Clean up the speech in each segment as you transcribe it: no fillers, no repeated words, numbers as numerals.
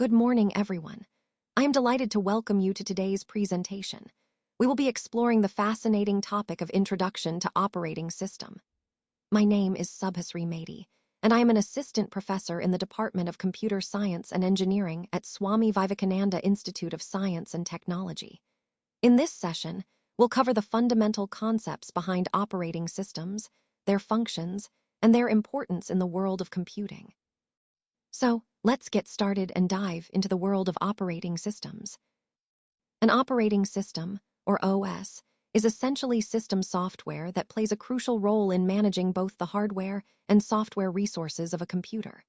Good morning, everyone. I am delighted to welcome you to today's presentation. We will be exploring the fascinating topic of Introduction to Operating System. My name is Subhasree Maity, and I am an assistant professor in the Department of Computer Science and Engineering at Swami Vivekananda Institute of Science and Technology. In this session, we'll cover the fundamental concepts behind operating systems, their functions, and their importance in the world of computing. So, let's get started and dive into the world of operating systems. An operating system, or OS, is essentially system software that plays a crucial role in managing both the hardware and software resources of a computer.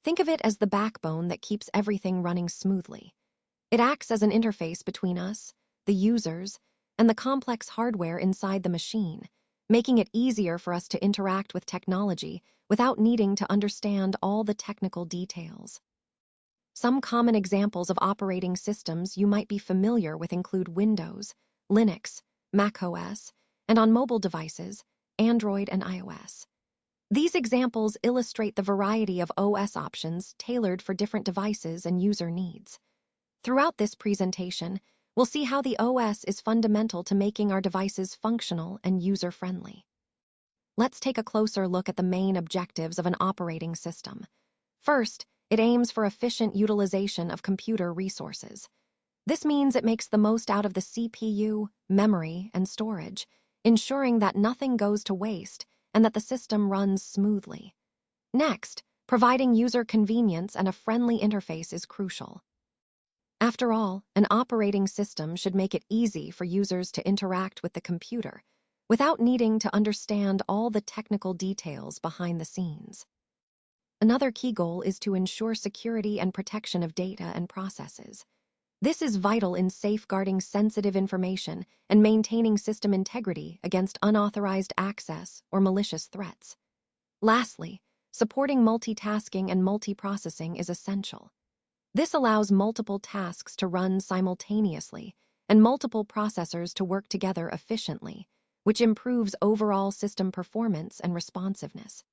Think of it as the backbone that keeps everything running smoothly. It acts as an interface between us, the users, and the complex hardware inside the machine, making it easier for us to interact with technology without needing to understand all the technical details. Some common examples of operating systems you might be familiar with include Windows, Linux, macOS, and on mobile devices, Android and iOS. These examples illustrate the variety of OS options tailored for different devices and user needs. Throughout this presentation, we'll see how the OS is fundamental to making our devices functional and user-friendly. Let's take a closer look at the main objectives of an operating system. First, it aims for efficient utilization of computer resources. This means it makes the most out of the CPU, memory, and storage, ensuring that nothing goes to waste and that the system runs smoothly. Next, providing user convenience and a friendly interface is crucial. After all, an operating system should make it easy for users to interact with the computer without needing to understand all the technical details behind the scenes. Another key goal is to ensure security and protection of data and processes. This is vital in safeguarding sensitive information and maintaining system integrity against unauthorized access or malicious threats. Lastly, supporting multitasking and multiprocessing is essential. This allows multiple tasks to run simultaneously and multiple processors to work together efficiently, which improves overall system performance and responsiveness.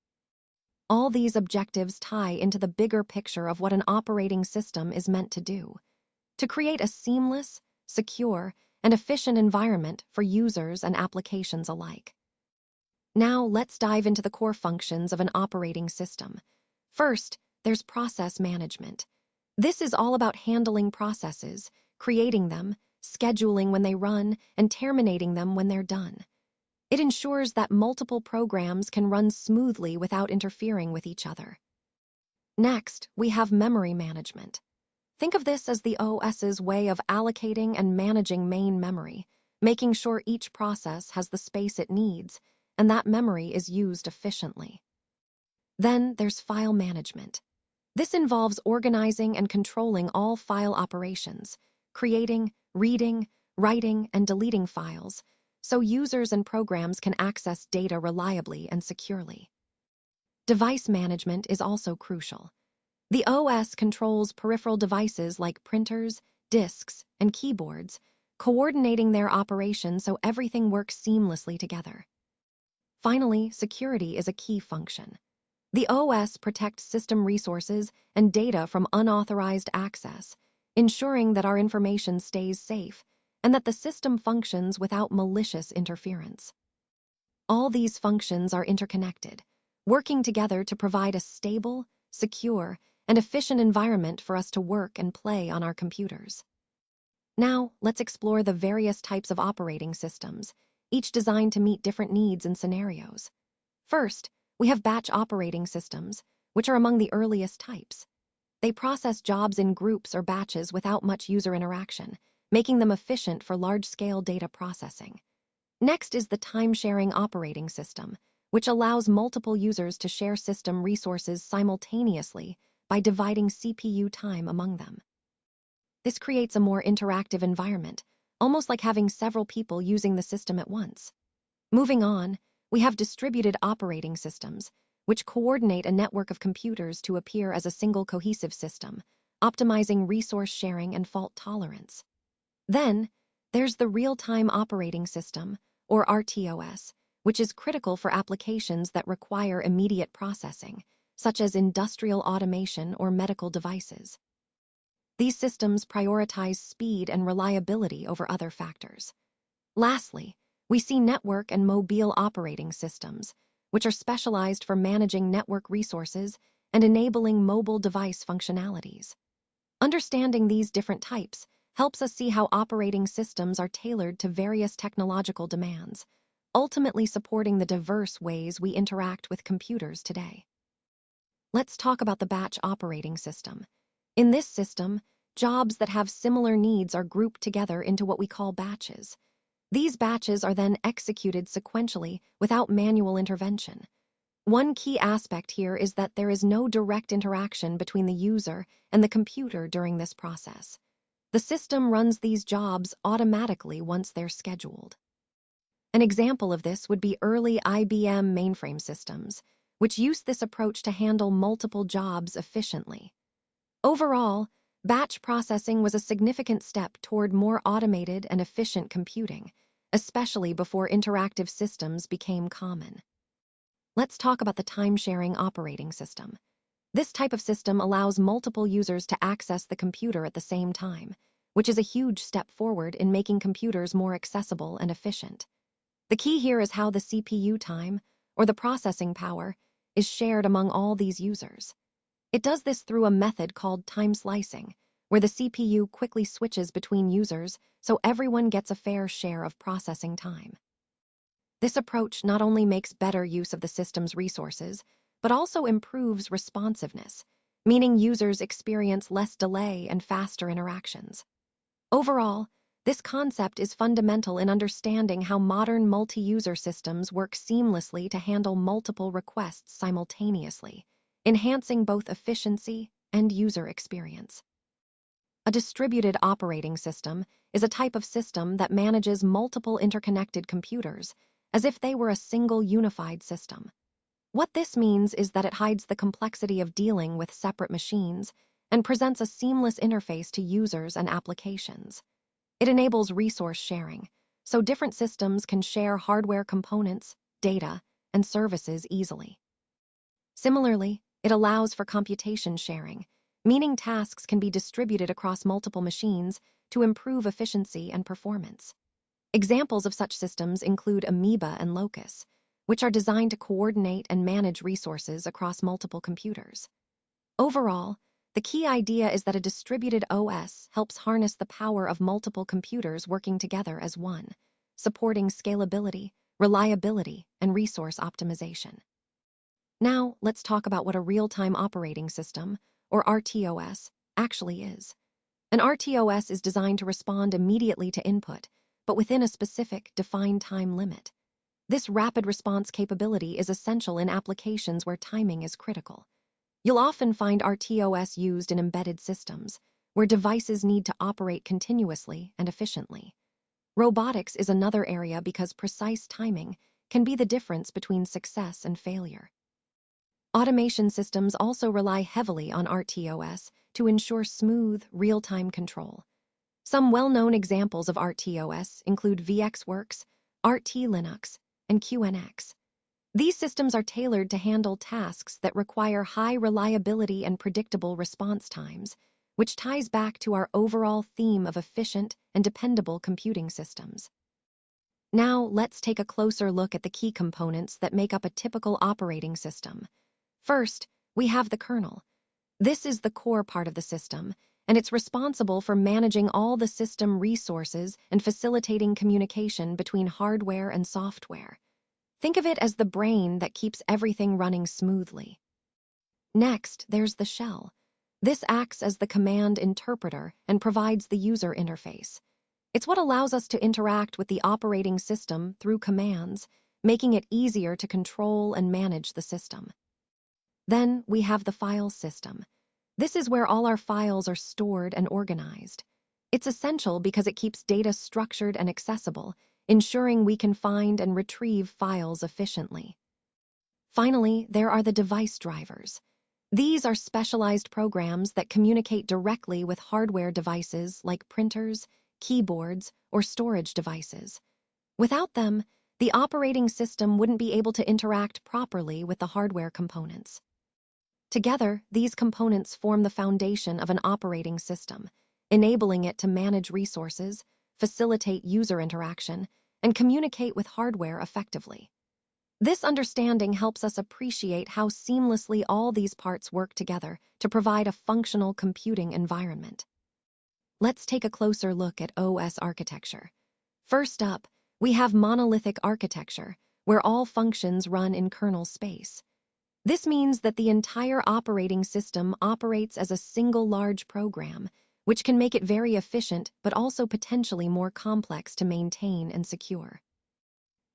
All these objectives tie into the bigger picture of what an operating system is meant to do: to create a seamless, secure, and efficient environment for users and applications alike. Now, let's dive into the core functions of an operating system. First, there's process management. This is all about handling processes, creating them, scheduling when they run, and terminating them when they're done. It ensures that multiple programs can run smoothly without interfering with each other. Next, we have memory management. Think of this as the OS's way of allocating and managing main memory, making sure each process has the space it needs and that memory is used efficiently. Then there's file management. This involves organizing and controlling all file operations, creating, reading, writing, and deleting files, so users and programs can access data reliably and securely. Device management is also crucial. The OS controls peripheral devices like printers, disks, and keyboards, coordinating their operation so everything works seamlessly together. Finally, security is a key function. The OS protects system resources and data from unauthorized access, ensuring that our information stays safe and that the system functions without malicious interference. All these functions are interconnected, working together to provide a stable, secure, and efficient environment for us to work and play on our computers. Now, let's explore the various types of operating systems, each designed to meet different needs and scenarios. First, we have batch operating systems, which are among the earliest types. They process jobs in groups or batches without much user interaction, making them efficient for large-scale data processing. Next is the time-sharing operating system, which allows multiple users to share system resources simultaneously by dividing CPU time among them. This creates a more interactive environment, almost like having several people using the system at once. Moving on, we have distributed operating systems, which coordinate a network of computers to appear as a single cohesive system, optimizing resource sharing and fault tolerance. Then, there's the real-time operating system, or RTOS, which is critical for applications that require immediate processing, such as industrial automation or medical devices. These systems prioritize speed and reliability over other factors. Lastly, we see network and mobile operating systems, which are specialized for managing network resources and enabling mobile device functionalities. Understanding these different types helps us see how operating systems are tailored to various technological demands, ultimately supporting the diverse ways we interact with computers today. Let's talk about the batch operating system. In this system, jobs that have similar needs are grouped together into what we call batches. These batches are then executed sequentially without manual intervention. One key aspect here is that there is no direct interaction between the user and the computer during this process. The system runs these jobs automatically once they're scheduled. An example of this would be early IBM mainframe systems, which used this approach to handle multiple jobs efficiently. Overall, batch processing was a significant step toward more automated and efficient computing, especially before interactive systems became common. Let's talk about the time-sharing operating system. This type of system allows multiple users to access the computer at the same time, which is a huge step forward in making computers more accessible and efficient. The key here is how the CPU time, or the processing power, is shared among all these users. It does this through a method called time slicing, where the CPU quickly switches between users so everyone gets a fair share of processing time. This approach not only makes better use of the system's resources, but also improves responsiveness, meaning users experience less delay and faster interactions. Overall, this concept is fundamental in understanding how modern multi-user systems work seamlessly to handle multiple requests simultaneously, enhancing both efficiency and user experience. A distributed operating system is a type of system that manages multiple interconnected computers as if they were a single unified system. What this means is that it hides the complexity of dealing with separate machines and presents a seamless interface to users and applications. It enables resource sharing, so different systems can share hardware components, data, and services easily. Similarly, it allows for computation sharing, meaning tasks can be distributed across multiple machines to improve efficiency and performance. Examples of such systems include Amoeba and Locus, which are designed to coordinate and manage resources across multiple computers. Overall, the key idea is that a distributed OS helps harness the power of multiple computers working together as one, supporting scalability, reliability, and resource optimization. Now, let's talk about what a real-time operating system, or RTOS, actually is. An RTOS is designed to respond immediately to input, but within a specific, defined time limit. This rapid response capability is essential in applications where timing is critical. You'll often find RTOS used in embedded systems, where devices need to operate continuously and efficiently. Robotics is another area because precise timing can be the difference between success and failure. Automation systems also rely heavily on RTOS to ensure smooth, real-time control. Some well-known examples of RTOS include VxWorks, RT Linux, and QNX. These systems are tailored to handle tasks that require high reliability and predictable response times, which ties back to our overall theme of efficient and dependable computing systems. Now, let's take a closer look at the key components that make up a typical operating system. First, we have the kernel. This is the core part of the system, and it's responsible for managing all the system resources and facilitating communication between hardware and software. Think of it as the brain that keeps everything running smoothly. Next, there's the shell. This acts as the command interpreter and provides the user interface. It's what allows us to interact with the operating system through commands, making it easier to control and manage the system. Then we have the file system. This is where all our files are stored and organized. It's essential because it keeps data structured and accessible, ensuring we can find and retrieve files efficiently. Finally, there are the device drivers. These are specialized programs that communicate directly with hardware devices like printers, keyboards, or storage devices. Without them, the operating system wouldn't be able to interact properly with the hardware components. Together, these components form the foundation of an operating system, enabling it to manage resources, facilitate user interaction, and communicate with hardware effectively. This understanding helps us appreciate how seamlessly all these parts work together to provide a functional computing environment. Let's take a closer look at OS architecture. First up, we have monolithic architecture, where all functions run in kernel space. This means that the entire operating system operates as a single large program, which can make it very efficient but also potentially more complex to maintain and secure.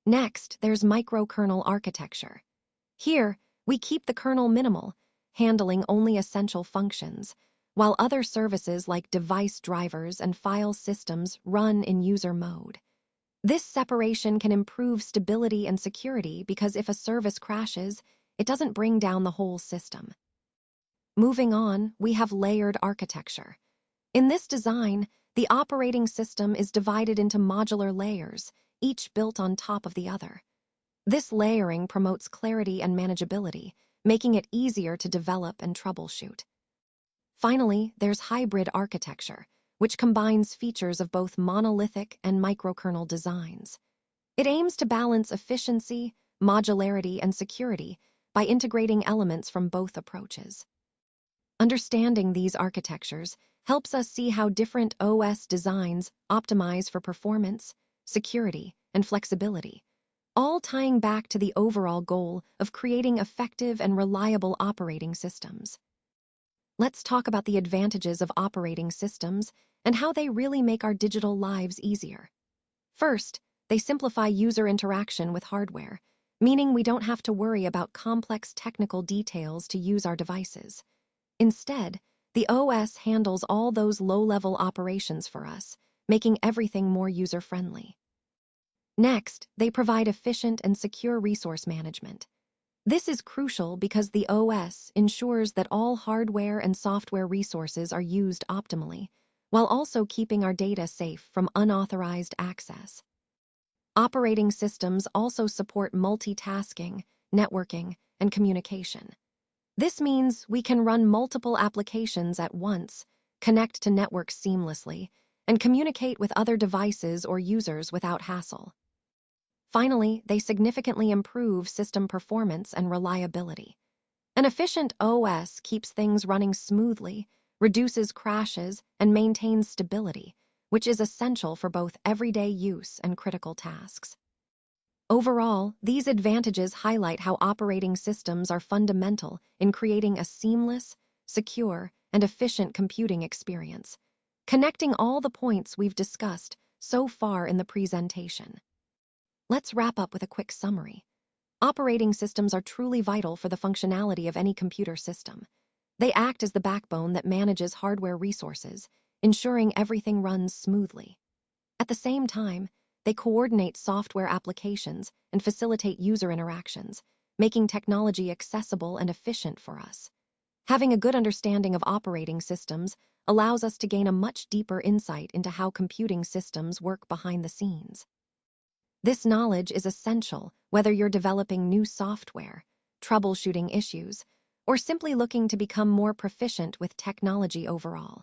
Next, there's microkernel architecture. Here, we keep the kernel minimal, handling only essential functions, while other services like device drivers and file systems run in user mode. This separation can improve stability and security because if a service crashes, it doesn't bring down the whole system. Moving on, we have layered architecture. In this design, the operating system is divided into modular layers, each built on top of the other. This layering promotes clarity and manageability, making it easier to develop and troubleshoot. Finally, there's hybrid architecture, which combines features of both monolithic and microkernel designs. It aims to balance efficiency, modularity, and security by integrating elements from both approaches. Understanding these architectures helps us see how different OS designs optimize for performance, security, and flexibility, all tying back to the overall goal of creating effective and reliable operating systems. Let's talk about the advantages of operating systems and how they really make our digital lives easier. First, they simplify user interaction with hardware, meaning we don't have to worry about complex technical details to use our devices. Instead, the OS handles all those low-level operations for us, making everything more user-friendly. Next, they provide efficient and secure resource management. This is crucial because the OS ensures that all hardware and software resources are used optimally, while also keeping our data safe from unauthorized access. Operating systems also support multitasking, networking, and communication. This means we can run multiple applications at once, connect to networks seamlessly, and communicate with other devices or users without hassle. Finally, they significantly improve system performance and reliability. An efficient OS keeps things running smoothly, reduces crashes, and maintains stability, which is essential for both everyday use and critical tasks. Overall, these advantages highlight how operating systems are fundamental in creating a seamless, secure, and efficient computing experience, connecting all the points we've discussed so far in the presentation. Let's wrap up with a quick summary. Operating systems are truly vital for the functionality of any computer system. They act as the backbone that manages hardware resources, ensuring everything runs smoothly. At the same time, they coordinate software applications and facilitate user interactions, making technology accessible and efficient for us. Having a good understanding of operating systems allows us to gain a much deeper insight into how computing systems work behind the scenes. This knowledge is essential whether you're developing new software, troubleshooting issues, or simply looking to become more proficient with technology overall.